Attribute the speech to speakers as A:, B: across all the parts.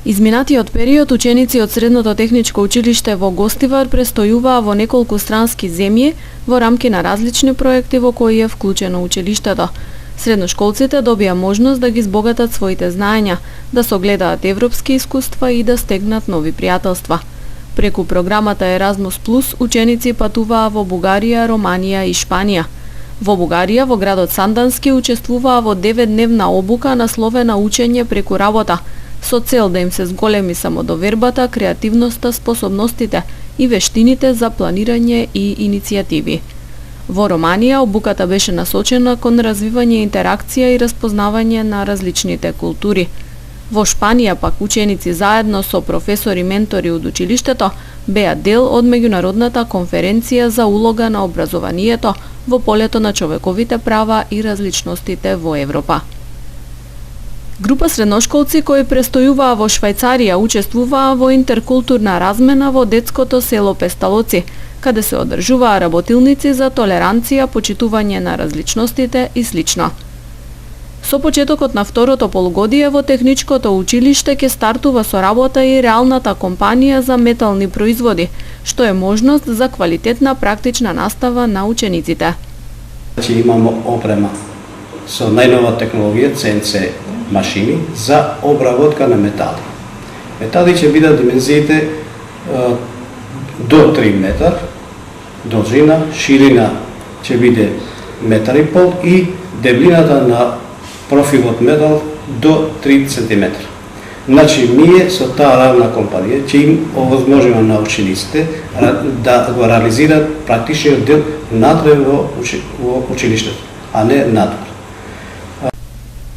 A: Изминатиот период ученици од Средното техничко училиште во Гостивар престојуваа во неколку странски земји во рамки на различни проекти во кои е вклучено училиштето. Средношколците добија можност да ги збогатат своите знаења, да согледаат европски искуства и да стегнат нови пријателства. Преку програмата Еразмус Плюс ученици патуваа во Бугарија, Романија и Шпанија. Во Бугарија, во градот Сандански, учествуваа во 9-дневна обука насловена Учење преку работа, со цел да им се зголеми самодовербата, креативноста, способностите и вештините за планирање и иницијативи. Во Романија обуката беше насочена кон развивање интеракција и распознавање на различните култури. Во Шпанија пак ученици заедно со професори ментори од училиштето беа дел од меѓународната конференција за улога на образованието во полето на човековите права и различностите во Европа. Група средношколци кои престојуваа во Швајцарија учествуваа во интеркултурна размена во детското село Песталоци, каде се одржуваа работилници за толеранција, почитување на различностите и слично. Со почетокот на второто полугодие во техничкото училиште ќе стартува со работа и реалната компанија за метални производи, што е можност за квалитетна практична настава на учениците.
B: Имаме опрема со најнова технологија CNC машини за обработка на метали. Метали ќе бидат димензиите до 3 метар, должина, ширина ќе биде метар и пол и дебелината на профилот метал до 3 см. Значи, ние со таа равна компанија ќе им овозможиме на учениците да го реализираат практичниот дел внатре во училиштето, а не надвор.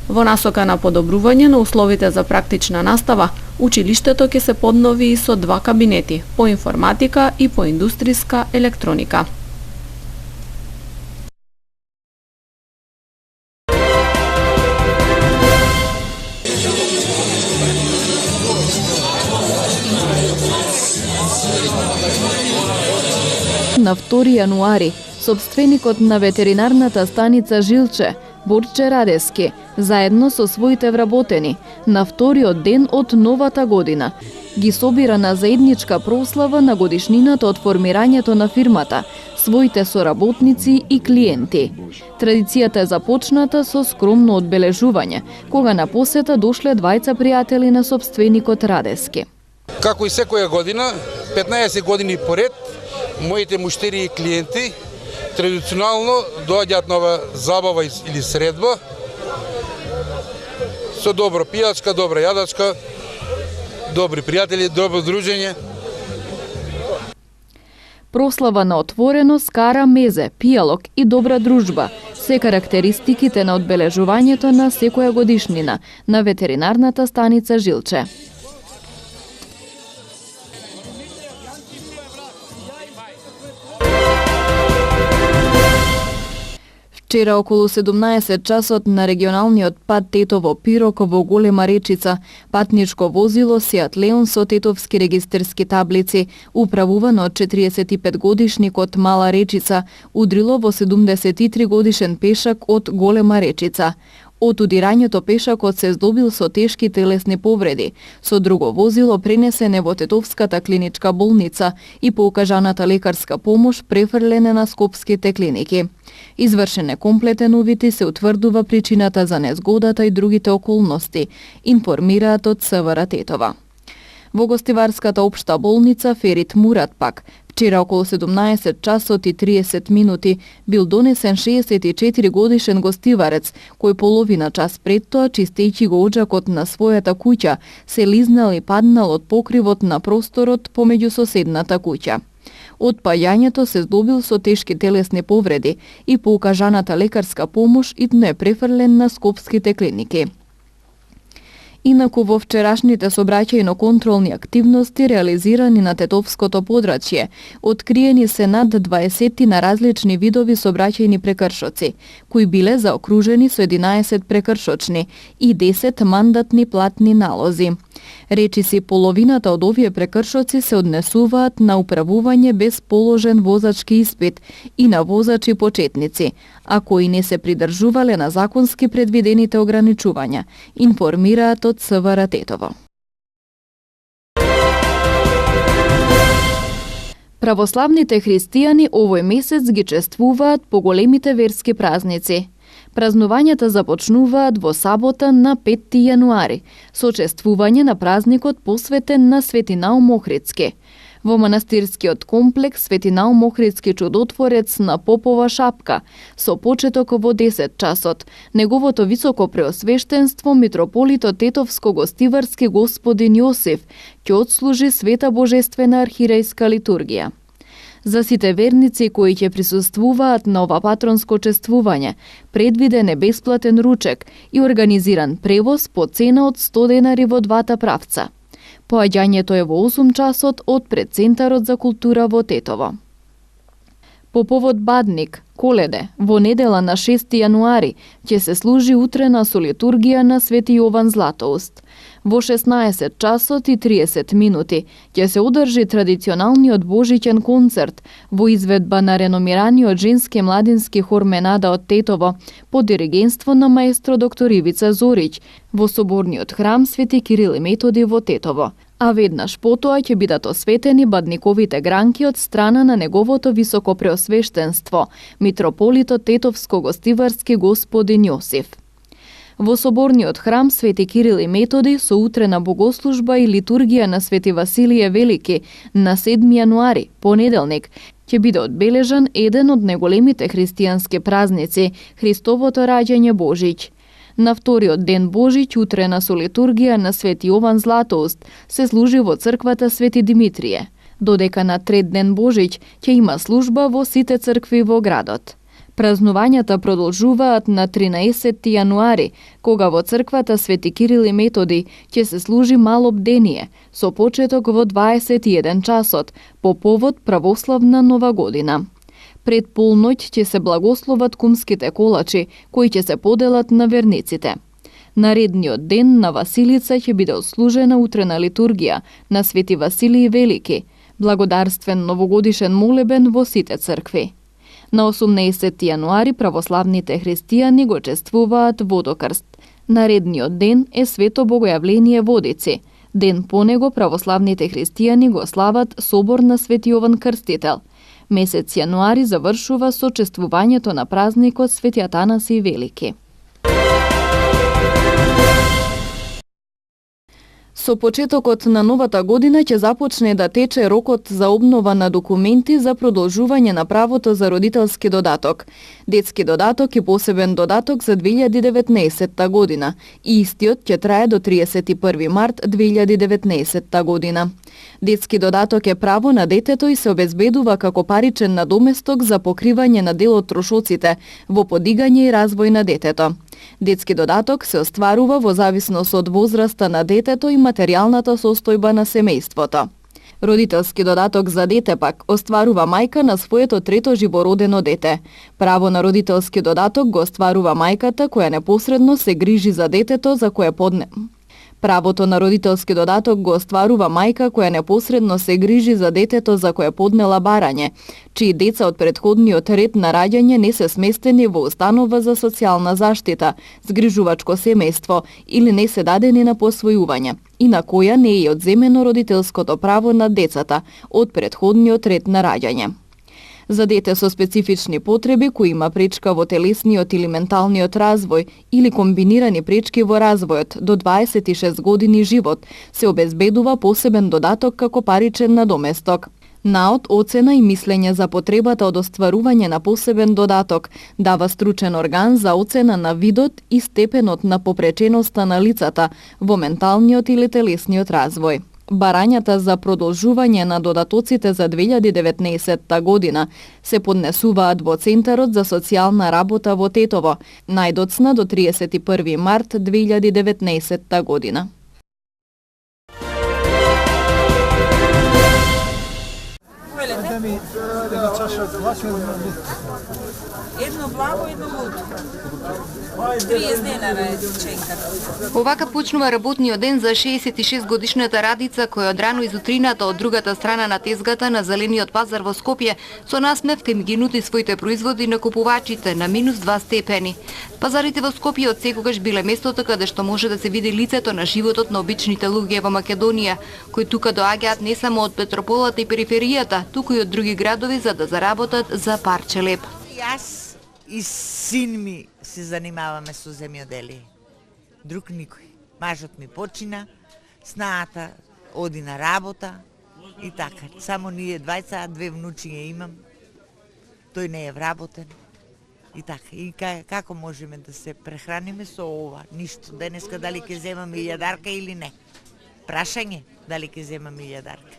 A: Во насока на подобрување на условите за практична настава, училиштето ќе се поднови и со 2 кабинети, по информатика и по индустријска електроника. На 2 јануари, собственикот на ветеринарната станица Жилче, Борче Радески, заедно со своите вработени, на вториот ден од новата година, ги собира на заедничка прослава на годишнината од формирањето на фирмата, своите соработници и клиенти. Традицијата е започната со скромно одбележување, кога на посета дошле двајца пријатели на собственикот Радески.
C: Како и секоја година, 15 години поред, моите муштери и клиенти традиционално доаѓаат на забава или средба со добро пијачка, добра јадачка, добри пријатели, добро дружење.
A: Прослава на отворено, скара мезе, пијалок и добра дружба се карактеристиките на одбележувањето на секоја годишнина на ветеринарната станица Жилче. Вчера околу 17 часот на регионалниот пат Тетово-Пирок во Голема Речица, патничко возило Сеат Леон со тетовски регистерски таблици, управувано од 45 годишникот Мала Речица, удрило во 73 годишен пешак од Голема Речица. Од удирањето пешакот се здобил со тешки телесни повреди. Со друго возило пренесене во Тетовската клиничка болница и по укажаната лекарска помош префрлене на скопските клиники. Извршен е комплетен увид и се утврдува причината за незгодата и другите околности, информираат од СВР Тетова. Во Гостиварската општа болница Ферит Мурат пак, вчера околу 17 часот и 30 минути бил донесен 64 годишен гостиварец, кој половина час пред тоа, чистејќи го оџакот на својата куќа, се лизнал и паднал од покривот на просторот помеѓу соседната куќа. Од паѓањето се здобил со тешки телесни повреди и по укажаната лекарска помош итно е префрлен на скопските клиники. Инаку во вчерашните сообраќајно-контролни активности реализирани на Тетовското подрачје, откриени се над 20 на различни видови сообраќајни прекршоци, кои биле заокружени со 11 прекршочни и 10 мандатни платни налози. Речиси половината од овие прекршоци се однесуваат на управување без положен возачки испит и на возачи почетници, а кои не се придржувале на законски предвидените ограничувања, информираат од СВР Тетово. Православните христијани овој месец ги чествуваат поголемите верски празници. Празнувањата започнуваат во сабота на 5 јануари, со чествување на празникот посветен на Свети Наум Охридски. Во манастирскиот комплекс Свети Наум Охридски чудотворец на Попова шапка, со почеток во 10 часот, неговото високо преосвештенство митрополитот Тетовско-гостиварски господин Јосиф ќе отслужи света божествена архирејска литургија. За сите верници кои ќе присуствуваат на ова патронско чествување, предвиден е бесплатен ручек и организиран превоз по цена од 100 денари во двата правца. Поаѓањето е во 8 часот од пред Центарот за култура во Тетово. По повод Бадник, Коледе, во недела на 6 јануари, ќе се служи утрена со литургија на Свети Јован Златоуст. Во 16 часот и 30 минути ќе се одржи традиционалниот божиќен концерт во изведба на реномираниот женски младински хор Менада од Тетово под диригентство на маестро доктор Ивица Зориќ во соборниот храм Свети Кирил и Методи во Тетово. А веднаш потоа ќе бидат осветени бадниковите гранки од страна на неговото високо преосвештенство, митрополитот Тетовско-гостиварски господин Јосиф. Во соборниот храм Свети Кирил и Методи со утрена богослужба и литургија на Свети Василије Велики на 7 јануари, понеделник, ќе биде одбележан еден од најголемите христијански празници, Христовото раѓање Божиќ. На вториот ден Божиќ, утрена со литургија на Свети Јован Златоуст, се служи во црквата Свети Димитрие, додека на трет ден Божиќ ќе има служба во сите цркви во градот. Празнувањата продолжуваат на 13 јануари, кога во црквата Свети Кирил и Методи ќе се служи мало бдение, со почеток во 21 часот, по повод православна нова година. Пред полноќ ќе се благословат кумските колачи, кои ќе се поделат на верниците. Наредниот ден на Василица ќе биде отслужена утрена литургија на Свети Василиј Велики, благодарствен новогодишен молебен во сите цркви. На 18 јануари православните христијани го чествуваат Водокрст. Наредниот ден е Свето Богојавление Водици. Ден по него православните христијани го слават собор на Свети Јован Крстител. Месец јануари завршува со чествувањето на празникот Свети Атанасиј Велики. Со почетокот на новата година ќе започне да тече рокот за обнова на документи за продолжување на правото за родителски додаток. Детски додаток и посебен додаток за 2019 година и истиот ќе трае до 31 март 2019 година. Детски додаток е право на детето и се обезбедува како паричен надоместок за покривање на дел од трошоците во подигање и развој на детето. Детски додаток се остварува во зависност од возраста на детето и материјалната состојба на семејството. Родителски додаток за дете пак остварува мајка на своето трето живородено дете. Право на родителски додаток го остварува мајката која непосредно се грижи за детето за кое Правото на родителски додаток го остварува мајка која непосредно се грижи за детето за кое поднела барање, чии деца од претходниот ред на раѓање не се сместени во установа за социјална заштита, згрижувачко семејство или не се дадени на посвојување, и на која не е одземено родителското право на децата од претходниот ред на раѓање. За дете со специфични потреби кои има пречка во телесниот или менталниот развој или комбинирани пречки во развојот до 26 години живот, се обезбедува посебен додаток како паричен надоместок. Наод, оцена и мислење за потребата од остварување на посебен додаток дава стручен орган за оцена на видот и степенот на попреченоста на лицата во менталниот или телесниот развој. Барањата за продолжување на додатоците за 2019 година се поднесуваат во Центарот за социјална работа во Тетово, најдоцна до 31 март 2019 година.
D: Едно благо, едно луто. 30 денара е чеката.
E: Овака почнува работниот ден за 66 годишната Радица, која од рано изутрината од другата страна на тезгата на зелениот пазар во Скопје со насмев кај ги нуди своите производи на купувачите на -2 степени. Пазарите во Скопје од секогаш биле местото каде што може да се види лицето на животот на обичните луѓе во Македонија, кои тука доаѓаат не само од метрополата и периферијата, туку и од други градови за да заработат за парче леп.
F: Јас и син ми се занимаваме со земјоделие. Друг никој. Мажот ми почина, снаата оди на работа и така. Само ние двајца, 2 внучи ја имам. Тој не е вработен. И така. И како можеме да се прехраниме со ова? Ништо. Денеска дали ќе земаме илјадарка или не? Прашање дали ќе земаме илјадарка.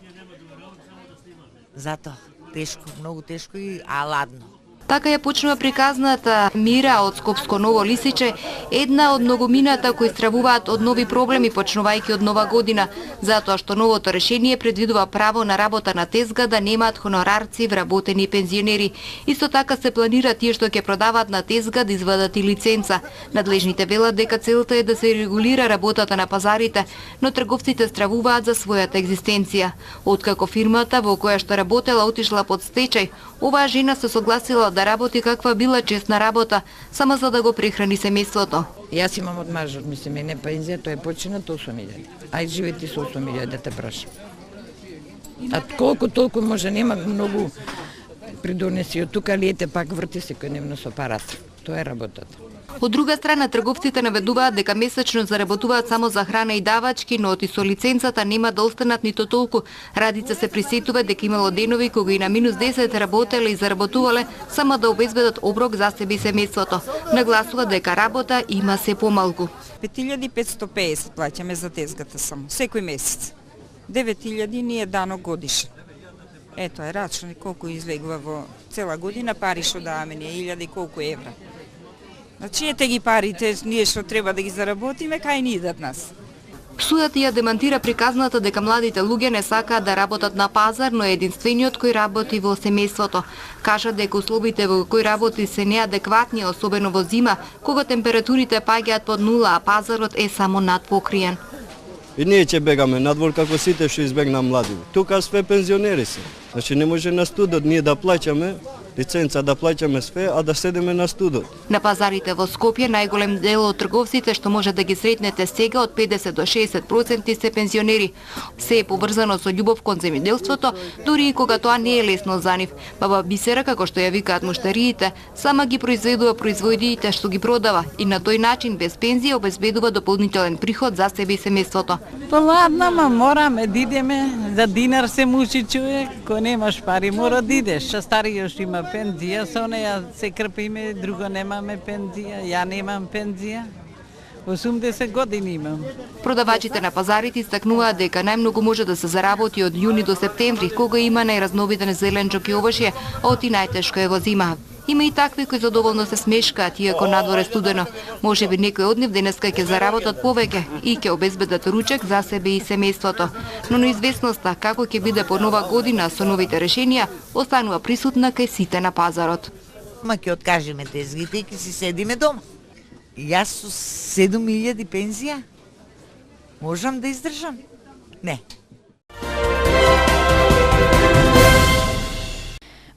F: Затоа тешко, многу тешко и ладно.
E: Така ја почнува приказната Мира од Скопско Ново Лисиче, една од многумината кои стравуваат од нови проблеми почнувајќи од нова година, затоа што новото решение предвидува право на работа на тезга да немаат хонорарци, вработени пензионери. Исто така се планира тие што ќе продаваат на тезга да извадат и лиценца. Надлежните велат дека целта е да се регулира работата на пазарите, но трговците стравуваат за својата екзистенција. Откако фирмата во која што работела отишла под стечај, оваа жена се согласила да работи каква била честна работа, само за да го прехрани семејството.
G: Јас имам од мажот, мислим, не пензија, тој е починат 8.000. Ај живети со 8.000 да те прашам. А колку толку може, нема многу придонеси од тука, лиете пак врти секојдневно со парата. Тоа е работата.
E: Од друга страна, трговците наведуваат дека месечно заработуваат само за храна и давачки, но и со лиценцата нема да останат нито толку. Радица се присетува дека имало денови кога и на минус 10 работеле и заработувале само да обезбедат оброк за себе и семејството. Нагласува дека работа има се помалку.
H: 5550 плаќаме за тезгата само, секој месец. 9000 ни е дано годишно. Ето е рачно колку излегува во цела година, пари што даваме ние, 1000 и колку евра. Значи ете ги парите, ние што треба да ги заработиме, кај ни идат нас.
E: Судот ја демантира приказната дека младите луѓе не сакаат да работат на пазар, но е единствениот кој работи во семејството. Кажа дека условите во кои работи се неадекватни, особено во зима, кога температурите паѓаат под нула, а пазарот е само надпокриен.
I: И ние ќе бегаме надвор како сите што избегна млади. Тука све пензионери се. Значи не може на студот ние да плаќаме лиценца, да плаќаме све, а да седеме на студот.
E: На пазарите во Скопје најголем дел од трговците што може да ги сретнете сега од 50 до 60% се пензионери. Се е поврзано со љубов кон земјоделството, дури и кога тоа не е лесно за нив. Баба Бисера, како што ја викаат муштариите, сама ги произведува производите што ги продава и на тој начин без пензија обезбедува дополнителен приход за себе и семејството.
J: Ладно, ма мораме да идеме, за динар се мучи човек, кој немаш пари мора да идеш. Стариот има пензија, со неја се крпиме, друго немаме пензија, ја немам пензија. 80 години имам.
E: Продавачите на пазарите истакнуваат дека најмногу може да се заработи од јуни до септември, кога има најразновиден зеленчок и овошје, а оти најтешко е во зима. Има и такви кои задоволно се смешкаат, иако надвор е студено. Може би некој од нив денеска ќе заработат повеќе и ќе обезбедат ручек за себе и семејството. Но неизвестноста како ќе биде по нова година со новите решенија останува присутна кај сите на пазарот.
F: Ма ќе откажеме тезгите и ќе си седиме дома. Јас со 7000 пензија можам да издржам? Не.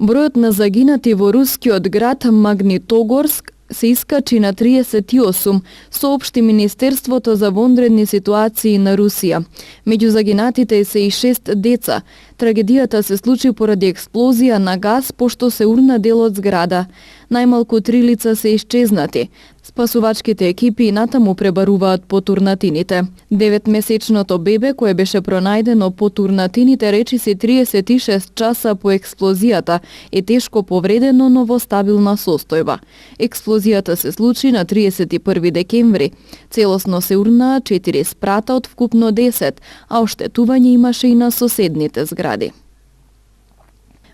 A: Бројот на загинати во рускиот град Магнитогорск се искачи на 38, соопшти Министерството за вонредни ситуации на Русија. Меѓу загинатите се и 6 деца. Трагедијата се случи поради експлозија на газ, пошто се урна дел од зграда. Најмалку 3 лица се исчезнати. Спасувачките екипи и натаму пребаруваат по турнатините. 9-месечното бебе, кое беше пронајдено по турнатините речиси 36 часа по експлозијата, е тешко повредено, но во стабилна состојба. Експлозијата се случи на 31 декември. Целосно се урнаа 4 спрата од вкупно 10, а оштетување имаше и на соседните згради.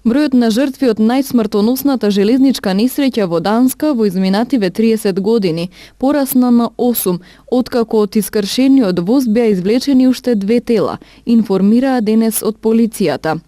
A: Бројот на жртви од најсмртоносната железничка несреќа во Данска во изминативе 30 години порасна на 8, откако од искршениот воз беа извлечени уште 2 тела, информираа денес од полицијата.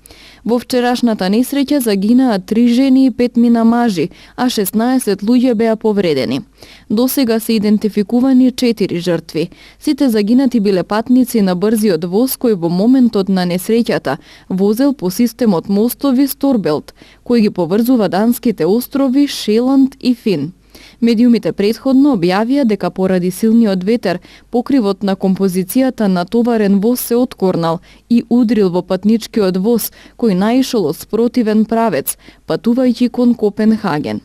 A: Во вчерашната несреќа загинаа 3 жени и 5 мажи, а 16 луѓе беа повредени. Досега се идентификувани 4 жртви. Сите загинати биле патници на брзиот воз кој во моментот на несреќата возел по системот мостови Сторбелт, кој ги поврзува данските острови Шеланд и Фин. Медиумите претходно објавија дека поради силниот ветер, покривот на композицијата на товарен воз се откорнал и удрил во патничкиот воз, кој наишол од спротивен правец, патувајќи кон Копенхаген.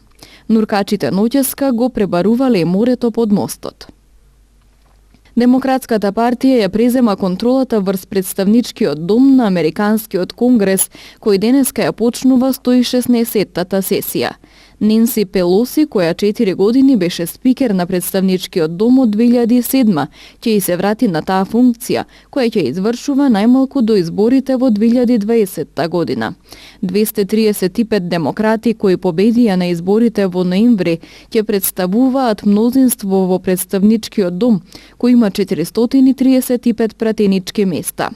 A: Нуркачите ноќеска го пребарувале морето под мостот. Демократската партија ја презема контролата врз представничкиот дом на Американскиот конгрес, кој денеска ја почнува 116-тата сесија. Ненси Пелоси, која 4 години беше спикер на представничкиот дом од 2007, ќе и се врати на таа функција, која ќе извршува најмалку до изборите во 2020 година. 235 демократи кои победија на изборите во ноември ќе представуваат мнозинство во представничкиот дом, кој има 435 пратенички места.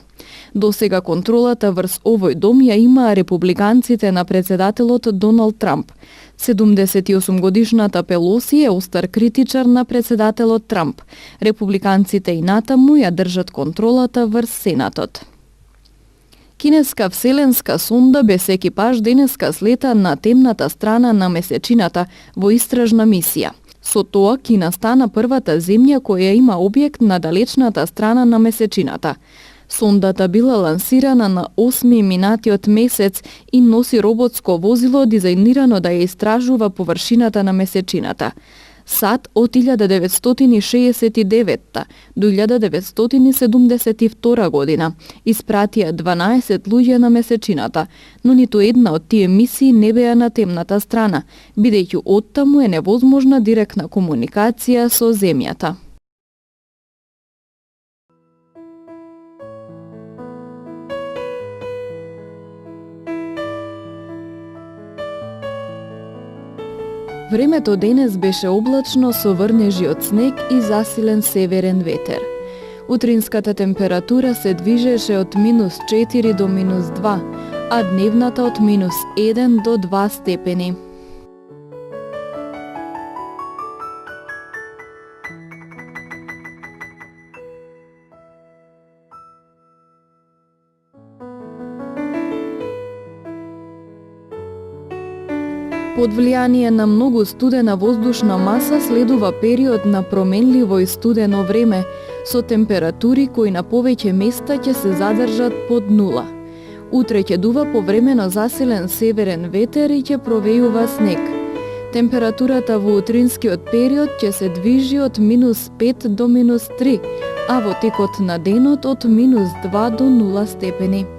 A: Досега контролата врз овој дом ја имаа републиканците на председателот Доналд Трамп. 78-годишната Пелоси е остар критичар на председателот Трамп. Републиканците и натаму ја држат контролата врз Сенатот. Кинеска вселенска сонда без екипаж денеска слета на темната страна на месечината во истражна мисија. Со тоа Кина стана првата земја која има објект на далечната страна на месечината. Сондата била лансирана на 8 минатиот месец и носи роботско возило дизајнирано да ја истражува површината на месечината. САД од 1969 до 1972 година испратија 12 луѓе на месечината, но ниту една од тие мисии не беа на темната страна, бидејќи оттаму е невозможна директна комуникација со земјата. Времето денес беше облачно со врнежи од снег и засилен северен ветер. Утринската температура се движеше од -4 до -2, а дневната од -1 до 2 степени. Под влијание на многу студена воздушна маса следува период на променливо и студено време, со температури кои на повеќе места ќе се задржат под нула. Утре ќе дува повремено засилен северен ветер и ќе провејува снег. Температурата во утринскиот период ќе се движи од -5 до -3, а во текот на денот од -2 до 0 степени.